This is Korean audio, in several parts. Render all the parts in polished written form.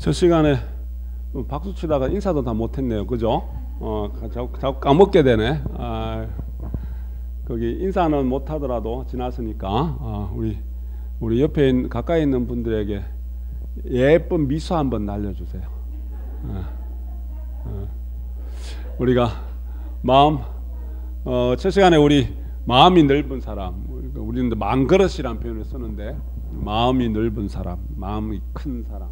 저 시간에 박수 치다가 인사도 다 못했네요. 그죠? 자꾸 까먹게 되네. 거기 인사는 못하더라도 지났으니까 우리 옆에 가까이 있는 분들에게 예쁜 미소 한번 날려주세요. 우리가 첫 시간에 우리 마음이 넓은 사람, 우리는 마음그릇이라는 표현을 쓰는데 마음이 넓은 사람, 마음이 큰 사람,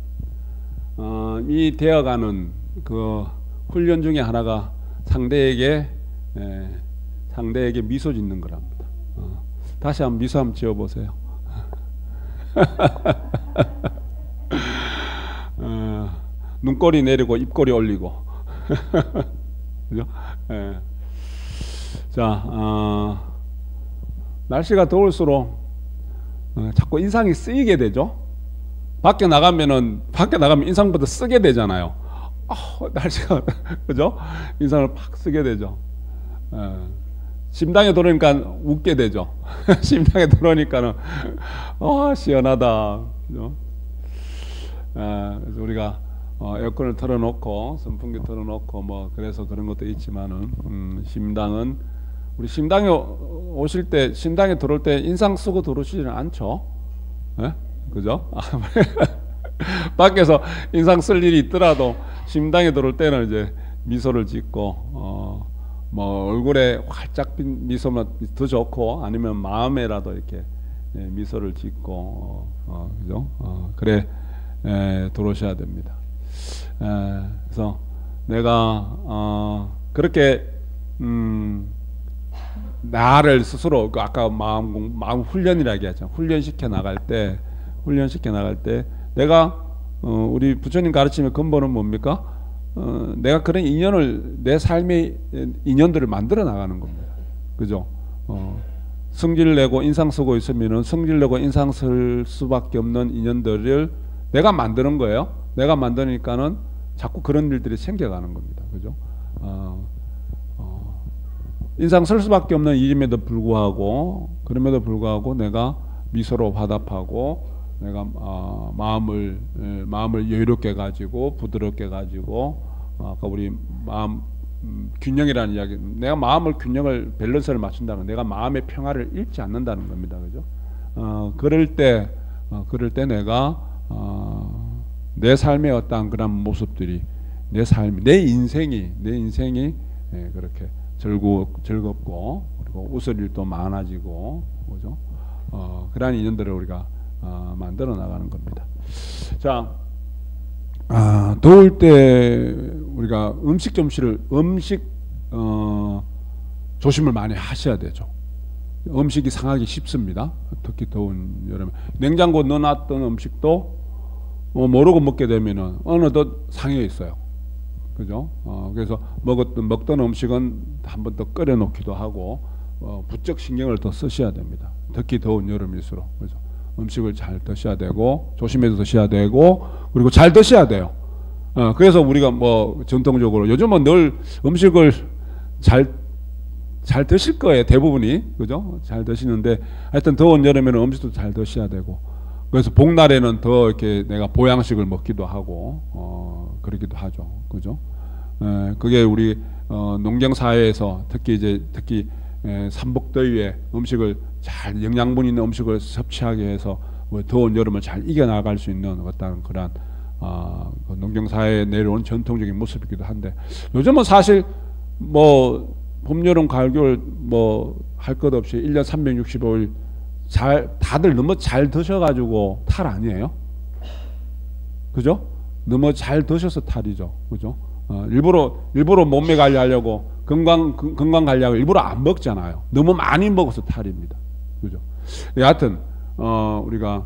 이 되어가는 그 훈련 중에 하나가 상대에게 미소 짓는 거랍니다. 다시 한번 미소 한번 지어보세요. 눈꼬리 내리고 입꼬리 올리고. 그죠? 자, 날씨가 더울수록 자꾸 인상이 쓰이게 되죠. 밖에 나가면 인상부터 쓰게 되잖아요. 날씨가 그죠? 인상을 팍 쓰게 되죠. 심당에 들어오니까 웃게 되죠. 심당에 들어오니까는 시원하다. 그죠? 그래서 우리가 에어컨을 틀어놓고 선풍기 틀어놓고 뭐 그래서 그런 것도 있지만은 심당은 우리 심당에 오실 때 심당에 들어올 때 인상 쓰고 들어오시지는 않죠. 예? 그죠? 밖에서 인상 쓸 일이 있더라도 심당에 들어올 때는 이제 미소를 짓고 뭐 얼굴에 활짝 핀 미소만 더 좋고 아니면 마음에라도 이렇게 미소를 짓고 그죠? 그래 들어오셔야 됩니다. 그래서 내가 그렇게 나를 스스로 아까 마음 훈련이라고 했죠. 훈련시켜 나갈 때 내가 우리 부처님 가르침의 근본은 뭡니까? 내가 그런 인연을 내 삶의 인연들을 만들어 나가는 겁니다. 그죠? 성질 내고 인상 쓰고 있으면은 성질 내고 인상 쓸 수밖에 없는 인연들을 내가 만드는 거예요. 내가 만드니까는 자꾸 그런 일들이 생겨가는 겁니다. 그죠? 인상 쓸 수밖에 없는 일임에도 불구하고 그럼에도 불구하고 내가 미소로 화답하고 내가 마음을 여유롭게 가지고 부드럽게 가지고 아까 우리 마음 균형이라는 이야기, 내가 마음을 균형을 밸런스를 맞춘다는, 내가 마음의 평화를 잃지 않는다는 겁니다. 그죠? 그럴 때 내가 내 삶의 어떠한 그런 모습들이 내 인생이 그렇게 즐겁고 그리고 웃을 일도 많아지고 그죠? 그러한 인연들을 우리가 만들어 나가는 겁니다. 자, 더울 때 우리가 음식 조심을 많이 하셔야 되죠. 음식이 상하기 쉽습니다. 특히 더운 여름에 냉장고 넣어놨던 음식도 모르고 먹게 되면은 어느덧 상해 있어요. 그죠? 그래서 먹던 음식은 한 번 더 끓여 놓기도 하고 부쩍 신경을 더 쓰셔야 됩니다. 특히 더운 여름일수록. 그죠? 음식을 잘 드셔야 되고 조심해서 드셔야 되고 그리고 잘 드셔야 돼요. 그래서 우리가 뭐 전통적으로 요즘은 늘 음식을 잘 드실 거예요. 대부분이. 그죠? 잘 드시는데 하여튼 더운 여름에는 음식도 잘 드셔야 되고 그래서 복날에는 더 이렇게 내가 보양식을 먹기도 하고 그러기도 하죠. 그죠? 그게 우리 농경 사회에서 특히 삼복더위에 음식을 잘 영양분 있는 음식을 섭취하게 해서 더운 여름을 잘 이겨나갈 수 있는 어떤 그런 농경 사회에 내려온 전통적인 모습이기도 한데 요즘은 사실 뭐 봄, 여름, 가을, 겨울 뭐 할 것 없이 1년 365일 다들 너무 잘 드셔가지고 탈 아니에요? 그죠? 너무 잘 드셔서 탈이죠. 그죠? 일부러 몸매 관리하려고 건강 관리하고 일부러 안 먹잖아요. 너무 많이 먹어서 탈입니다. 그죠? 여하튼 우리가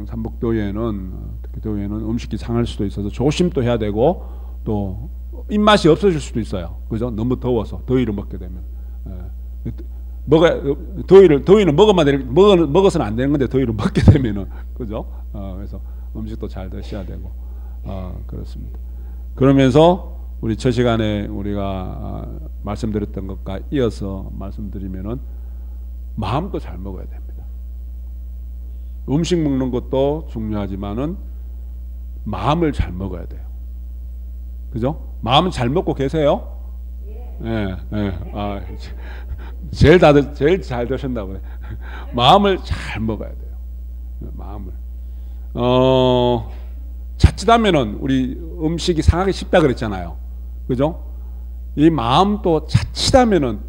삼복더위에는 특히 더위에는 음식이 상할 수도 있어서 조심도 해야 되고 또 입맛이 없어질 수도 있어요. 그죠? 너무 더워서 더위를 먹게 되면 더위는 먹어서는 안 되는 건데 더위를 먹게 되면은 그죠? 그래서 음식도 잘 드셔야 되고 그렇습니다. 그러면서 우리 첫 시간에 우리가 말씀드렸던 것과 이어서 말씀드리면은 마음도 잘 먹어야 됩니다. 음식 먹는 것도 중요하지만은 마음을 잘 먹어야 돼요. 그죠? 마음 잘 먹고 계세요? 예, 예. 아, 제일 잘 드셨나 보네. 마음을 잘 먹어야 돼요. 마음을. 자칫하면은 우리 음식이 상하기 쉽다 그랬잖아요. 그죠? 이 마음도 자칫하면은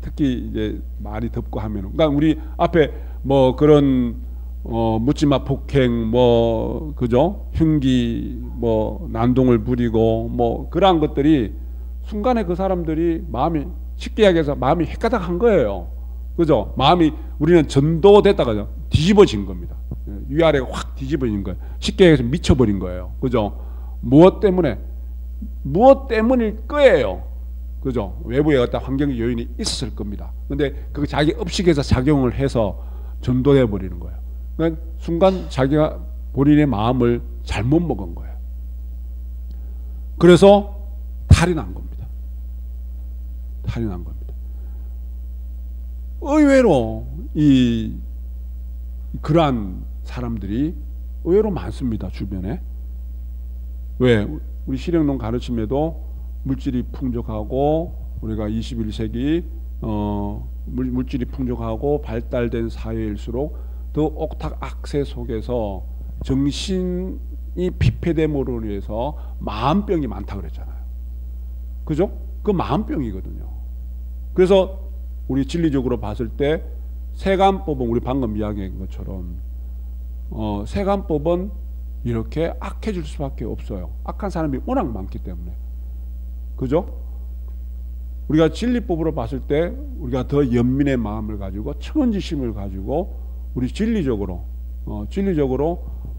특히 이제 말이 덥고 하면은, 그러니까 우리 앞에 뭐 그런 묻지마 폭행 뭐 그죠? 흉기 뭐 난동을 부리고 뭐 그러한 것들이 순간에 그 사람들이 마음이 쉽게 이야기해서 마음이 헷가닥한 거예요. 그죠? 마음이 우리는 전도됐다가 뒤집어진 겁니다. 위아래가 확 뒤집어진 거예요. 쉽게 얘기해서 미쳐버린 거예요. 그죠? 무엇 때문일 거예요. 그죠? 외부에 어떤 환경 요인이 있었을 겁니다. 근데 그 자기 업식에서 작용을 해서 전도돼 버리는 거예요. 그러니까 순간 자기가 본인의 마음을 잘못 먹은 거예요. 그래서 탈이 난 겁니다. 탈이 난 겁니다. 의외로 그러한 사람들이 의외로 많습니다. 주변에. 왜? 우리 실행론 가르침에도 물질이 풍족하고 우리가 21세기 물질이 풍족하고 발달된 사회일수록 더 옥탁 악세 속에서 정신이 피폐됨으로 인해서 마음병이 많다고 그랬잖아요. 그죠? 그 마음병이거든요. 그래서 우리 진리적으로 봤을 때 세간법은 우리 방금 이야기한 것처럼 세간법은 이렇게 악해질 수밖에 없어요. 악한 사람이 워낙 많기 때문에. 그죠? 우리가 진리법으로 봤을 때 우리가 더 연민의 마음을 가지고 청은지심을 가지고 우리 진리적으로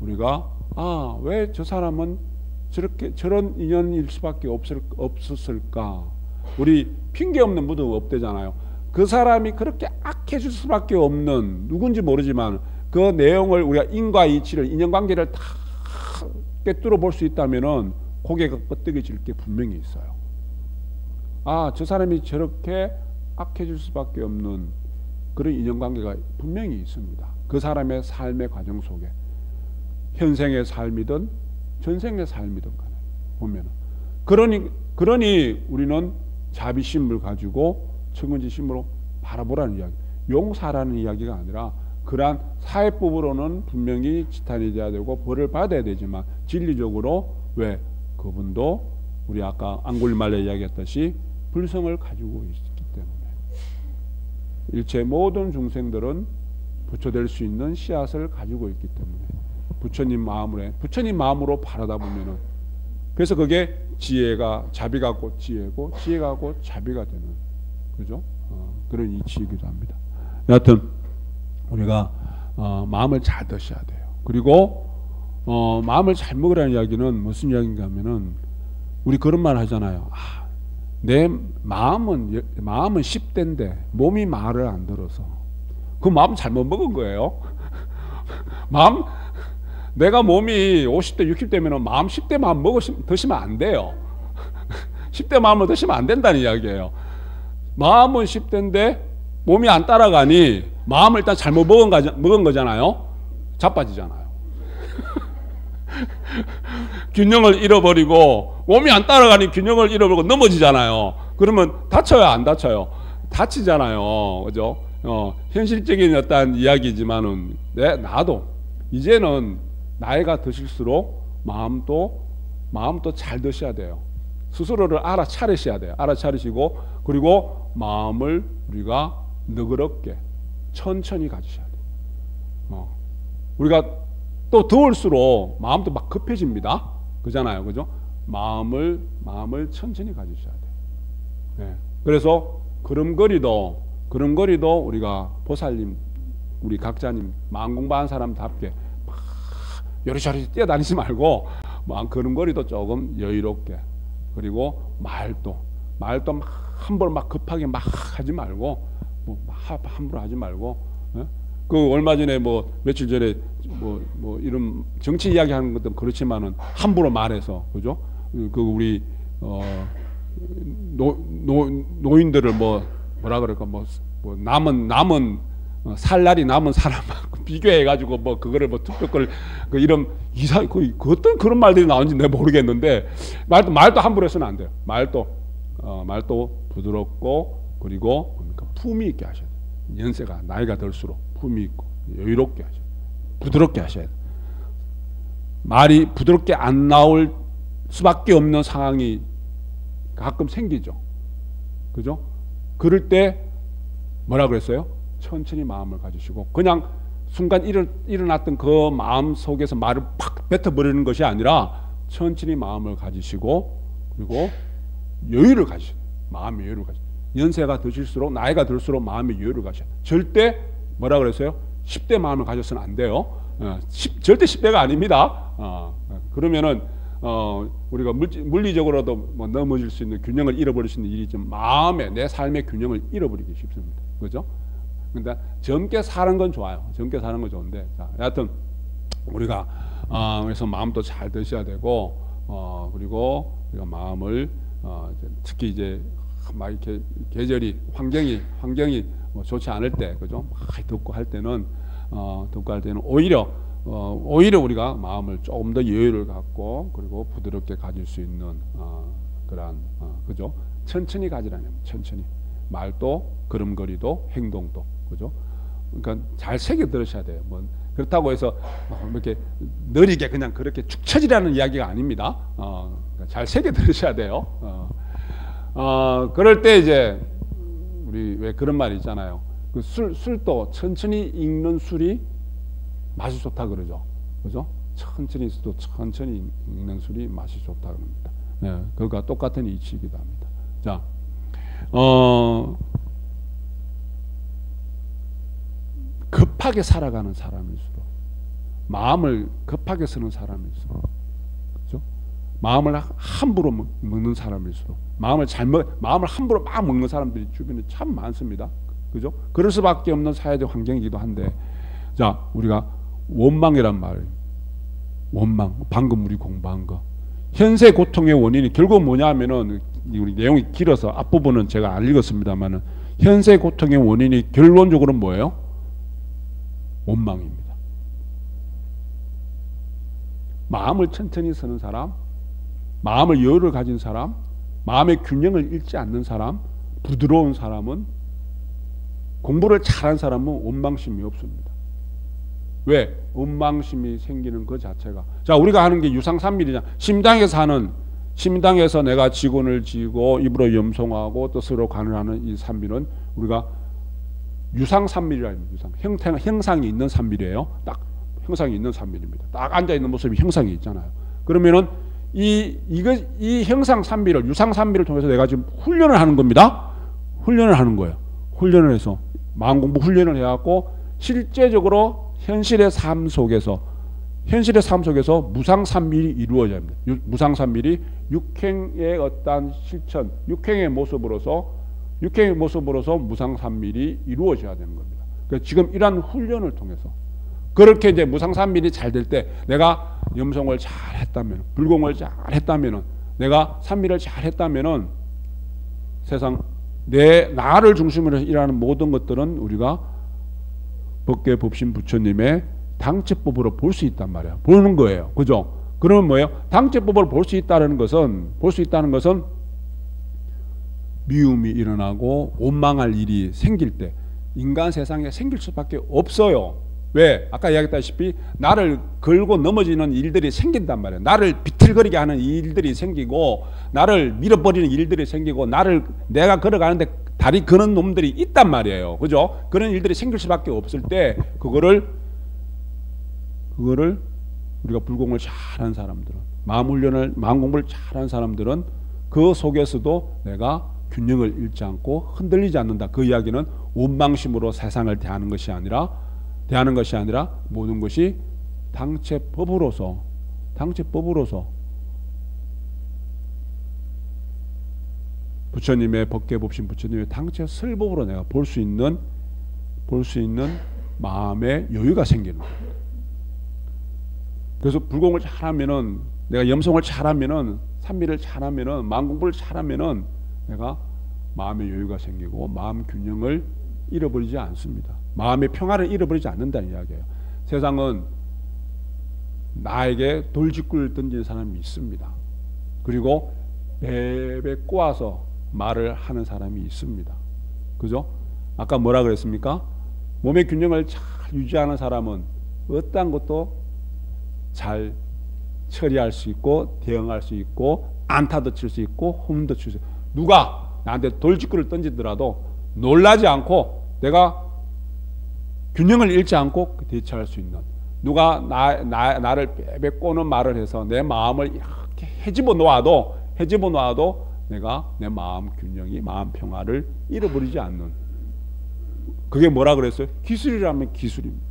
우리가 왜 저 사람은 저런 인연일 수밖에 없었을까? 우리 핑계 없는 무덤 없대잖아요. 그 사람이 그렇게 악해질 수밖에 없는, 누군지 모르지만 그 내용을 우리가 인과 이치를, 인연관계를 다 꿰뚫어 볼 수 있다면은 고개가 끄덕여질 게 분명히 있어요. 저 사람이 저렇게 악해질 수밖에 없는 그런 인연관계가 분명히 있습니다. 그 사람의 삶의 과정 속에, 현생의 삶이든 전생의 삶이든 간에 보면은, 그러니 우리는 자비심을 가지고 청은지심으로 바라보라는 이야기, 용서하라는 이야기가 아니라, 그러한 사회법으로는 분명히 지탄이 돼야 되고 벌을 받아야 되지만 진리적으로 왜 그분도 우리 아까 앙골말레 이야기했듯이 불성을 가지고 있기 때문에 일체 모든 중생들은 부처될 수 있는 씨앗을 가지고 있기 때문에 부처님 마음으로 바라다 보면은, 그래서 그게 자비가 곧 지혜고 지혜가 곧 자비가 되는, 그죠? 그런 이치이기도 합니다. 여하튼 우리가 마음을 잘 드셔야 돼요. 그리고 마음을 잘 먹으라는 이야기는 무슨 이야기인가 하면은, 우리 그런 말 하잖아요. 내 마음은 10대인데 몸이 말을 안 들어서. 그 마음 잘못 먹은 거예요. 내가 몸이 50대 60대면 마음 10대 마음 드시면 안 돼요. 10대 마음을 드시면 안 된다는 이야기예요. 마음은 10대인데 몸이 안 따라가니 마음을 일단 잘못 먹은 거잖아요. 자빠지잖아요. 균형을 잃어버리고, 몸이 안 따라가니 균형을 잃어버리고 넘어지잖아요. 그러면 다쳐요, 안 다쳐요? 다치잖아요. 그죠? 현실적인 어떤 이야기지만은, 나도 이제는 나이가 드실수록 마음도 잘 드셔야 돼요. 스스로를 알아차리셔야 돼요. 알아차리시고, 그리고 마음을 우리가 너그럽게 천천히 가지셔야 돼요. 우리가 또 더울수록 마음도 막 급해집니다. 그잖아요. 그죠? 마음을 천천히 가지셔야 돼요. 네. 그래서 걸음걸이도 우리가 보살님, 우리 각자님, 마음 공부한 사람답게 막 요리조리 뛰어다니지 말고, 걸음걸이도 조금 여유롭게, 그리고 말도 함부로 막 급하게 막 하지 말고, 함부로 하지 말고, 그 얼마 전에 며칠 전에 이런 정치 이야기하는 것도 그렇지만은 함부로 말해서, 그죠? 그 우리 노인들을 뭐라 그럴까, 남은 살 날이 남은 사람하고 비교해가지고 뭐 그거를 뭐 투표권을 그 이런 그 어떤 그런 말들이 나오는지 내가 모르겠는데 말도 함부로 해서는 안 돼요. 말도 부드럽고 그리고 뭡니까 품위 있게 하셔야 돼요. 연세가 나이가 들수록 품위 있고 여유롭게 하셔야 돼요. 부드럽게 하셔야 돼요. 말이 부드럽게 안 나올 수밖에 없는 상황이 가끔 생기죠. 그죠? 그럴 때 뭐라 그랬어요? 천천히 마음을 가지시고 그냥 순간 일어났던 그 마음 속에서 말을 팍 뱉어버리는 것이 아니라 천천히 마음을 가지시고 그리고 여유를 가지셔야 돼요. 마음의 여유를 가지셔야 돼요. 연세가 드실수록 나이가 들수록 마음의 여유를 가져야 돼요. 절대 뭐라 그랬어요? 10대 마음을 가져서는 안 돼요. 절대 10대가 아닙니다. 그러면은 우리가 물리적으로도 뭐 넘어질 수 있는 균형을 잃어버릴 수 있는 일이 좀 마음의 내 삶의 균형을 잃어버리기 쉽습니다. 그죠? 근데 젊게 사는 건 좋아요. 젊게 사는 건 좋은데 여하튼 우리가 그래서 마음도 잘 드셔야 되고 그리고 우리가 마음을 특히 이제 막 이렇게 계절이 환경이 뭐 좋지 않을 때 그죠? 막 덥고 할 때는 오히려 우리가 마음을 조금 더 여유를 갖고 그리고 부드럽게 가질 수 있는 그러한 그죠? 천천히 가지라는 천천히 말도 걸음걸이도 행동도 그죠? 그러니까 잘 새겨 들으셔야 돼요. 뭐 그렇다고 해서 이렇게 느리게 그냥 그렇게 축 처지라는 이야기가 아닙니다. 그러니까 잘 새겨 들으셔야 돼요. 그럴 때 이제 우리 왜 그런 말이 있잖아요. 그 술도 천천히 익는 술이 맛이 좋다 그러죠. 그죠? 천천히 익는 술이 맛이 좋다 그럽니다. 네, 그것과 똑같은 이치이기도 합니다. 자, 급하게 살아가는 사람일수록 마음을 급하게 쓰는 사람일수록 그죠? 마음을 함부로 먹는 사람일수록 마음을 함부로 막 먹는 사람들이 주변에 참 많습니다. 그죠? 그럴 수밖에 없는 사회적 환경이기도 한데 자 우리가 원망이란 말 원망 방금 우리 공부한 거 현세 고통의 원인이 결국 뭐냐면은 우리 내용이 길어서 앞부분은 제가 안 읽었습니다만은 현세 고통의 원인이 결론적으로는 뭐예요? 원망입니다. 마음을 천천히 쓰는 사람, 마음의 여유를 가진 사람, 마음의 균형을 잃지 않는 사람, 부드러운 사람은 공부를 잘한 사람은 원망심이 없습니다. 왜? 원망심이 생기는 그 자체가 자 우리가 하는 게 유상삼밀이잖아. 심당에서 내가 직언을 지고 입으로 염송하고 뜻으로 간언하는 이 삼밀은 우리가 유상삼밀이라 합니다. 형상이 있는 삼밀이에요. 딱 형상이 있는 삼밀입니다. 딱 앉아 있는 모습이 형상이 있잖아요. 그러면은 이 형상 삼밀을 유상 삼밀을 통해서 내가 지금 훈련을 하는 겁니다. 훈련을 하는 거예요. 훈련을 해서 마음 공부 훈련을 해갖고 실제적으로 현실의 삶 속에서 무상삼밀이 이루어져야 합니다. 무상삼밀이 육행의 어떤 실천, 육행의 모습으로서 무상삼밀이 이루어져야 되는 겁니다. 그러니까 지금 이러한 훈련을 통해서 그렇게 이제 무상삼밀이 잘 될 때 내가 염송을 잘 했다면, 불공을 잘 했다면, 내가 삼밀을 잘 했다면 세상 나를 중심으로 일하는 모든 것들은 우리가 법계 법신 부처님의 당체법으로 볼 수 있단 말이에요. 보는 거예요. 그죠? 그러면 뭐예요? 당체법으로 볼 수 있다는 것은 미움이 일어나고 원망할 일이 생길 때 인간 세상에 생길 수밖에 없어요. 왜? 아까 이야기했다시피 나를 걸고 넘어지는 일들이 생긴단 말이에요. 나를 비틀거리게 하는 일들이 생기고 나를 밀어버리는 일들이 생기고 내가 걸어가는데 다리 거는 놈들이 있단 말이에요. 그죠? 그런 일들이 생길 수밖에 없을 때 그거를 우리가 불공을 잘한 사람들은 마음 공부를 잘한 사람들은 그 속에서도 내가 균형을 잃지 않고 흔들리지 않는다. 그 이야기는 원망심으로 세상을 대하는 것이 아니라 모든 것이 당체법으로서 부처님의 법계법신 부처님의 당체 설법으로 내가 볼 수 있는 마음의 여유가 생기는 겁니다. 그래서 불공을 잘하면은 내가 염송을 잘하면은 삼밀을 잘하면은 마음 공부를 잘하면은 내가 마음의 여유가 생기고 마음 균형을 잃어버리지 않습니다. 마음의 평화를 잃어버리지 않는다는 이야기예요. 세상은 나에게 돌직구를 던지는 사람이 있습니다. 그리고 베베 꼬아서 말을 하는 사람이 있습니다. 그죠? 아까 뭐라 그랬습니까? 몸의 균형을 잘 유지하는 사람은 어떠한 것도 잘 처리할 수 있고 대응할 수 있고 안타도 칠 수 있고 홈도 칠 수 있고, 누가 나한테 돌직구를 던지더라도 놀라지 않고 내가 균형을 잃지 않고 대처할 수 있는, 누가 나를 베베 꼬는 말을 해서 내 마음을 이렇게 헤집어 놓아도 내가 내 마음 균형이, 마음 평화를 잃어버리지 않는, 그게 뭐라 그랬어요? 기술이라면 기술입니다.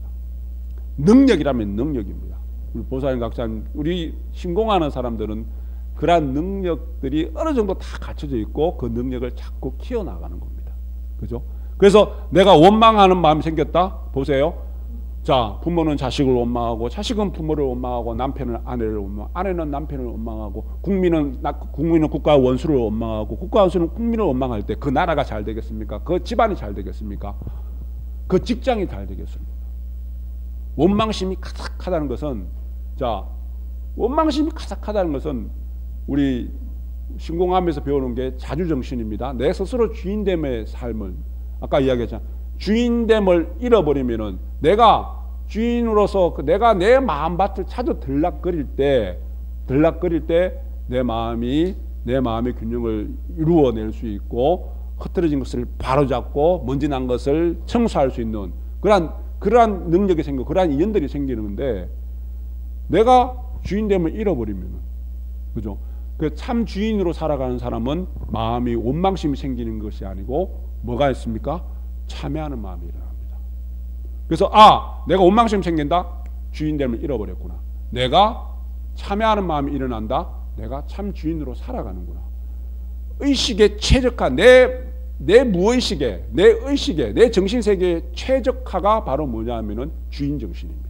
능력이라면 능력입니다. 우리 보살님 각자님, 우리 신공하는 사람들은 그러한 능력들이 어느 정도 다 갖춰져 있고 그 능력을 자꾸 키워나가는 겁니다. 그죠? 그래서 내가 원망하는 마음이 생겼다? 보세요. 자, 부모는 자식을 원망하고, 자식은 부모를 원망하고, 남편은 아내를 원망하고, 아내는 남편을 원망하고, 국민은 국가 원수를 원망하고, 국가 원수는 국민을 원망할 때 그 나라가 잘 되겠습니까? 그 집안이 잘 되겠습니까? 그 직장이 잘 되겠습니까? 원망심이 가득하다는 것은, 자, 원망심이 가득하다는 것은 우리 신공하면서 배우는 게 자주정신입니다. 내 스스로 주인됨의 삶을, 아까 이야기했잖아. 주인됨을 잃어버리면은, 내가 주인으로서 내가 내 마음밭을 찾아 들락거릴 때 내 마음의 균형을 이루어낼 수 있고, 흐트러진 것을 바로잡고 먼지 난 것을 청소할 수 있는 그러한 능력이 생기고 그러한 인연들이 생기는데, 내가 주인됨을 잃어버리면은, 그죠? 그 참 주인으로 살아가는 사람은 마음이 원망심이 생기는 것이 아니고 뭐가 있습니까? 참여하는 마음이 일어납니다. 그래서 내가 원망심 생긴다? 주인됨을 잃어버렸구나. 내가 참여하는 마음이 일어난다? 내가 참 주인으로 살아가는구나. 의식에 최적화, 내 무의식에, 내 의식에, 내 정신세계의 최적화가 바로 뭐냐면은 주인정신입니다.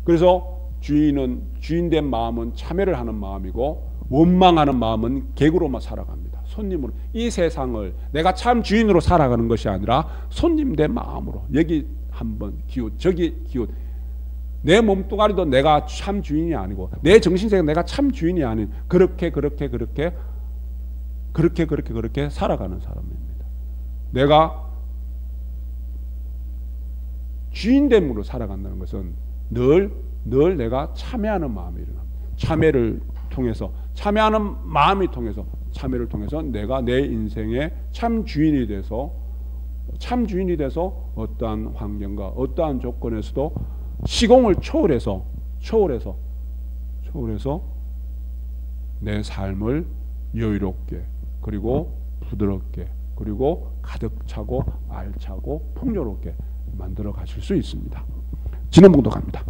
그래서 주인된 마음은 참여를 하는 마음이고, 원망하는 마음은 객으로만 살아갑니다. 손님으로. 이 세상을 내가 참 주인으로 살아가는 것이 아니라 손님된 마음으로, 여기 한번 기웃, 저기 기웃, 내 몸뚱아리도 내가 참 주인이 아니고, 내 정신세계 내가 참 주인이 아닌, 그렇게 살아가는 사람입니다. 내가 주인됨으로 살아간다는 것은 늘 내가 참여하는 마음이 일어납니다. 참여를 통해서, 참여하는 마음이 통해서, 참여를 통해서 내가 내 인생의 참 주인이 돼서 어떠한 환경과 어떠한 조건에서도 시공을 초월해서 내 삶을 여유롭게, 그리고 부드럽게, 그리고 가득 차고 알차고 풍요롭게 만들어 가실 수 있습니다. 지난번도 갑니다.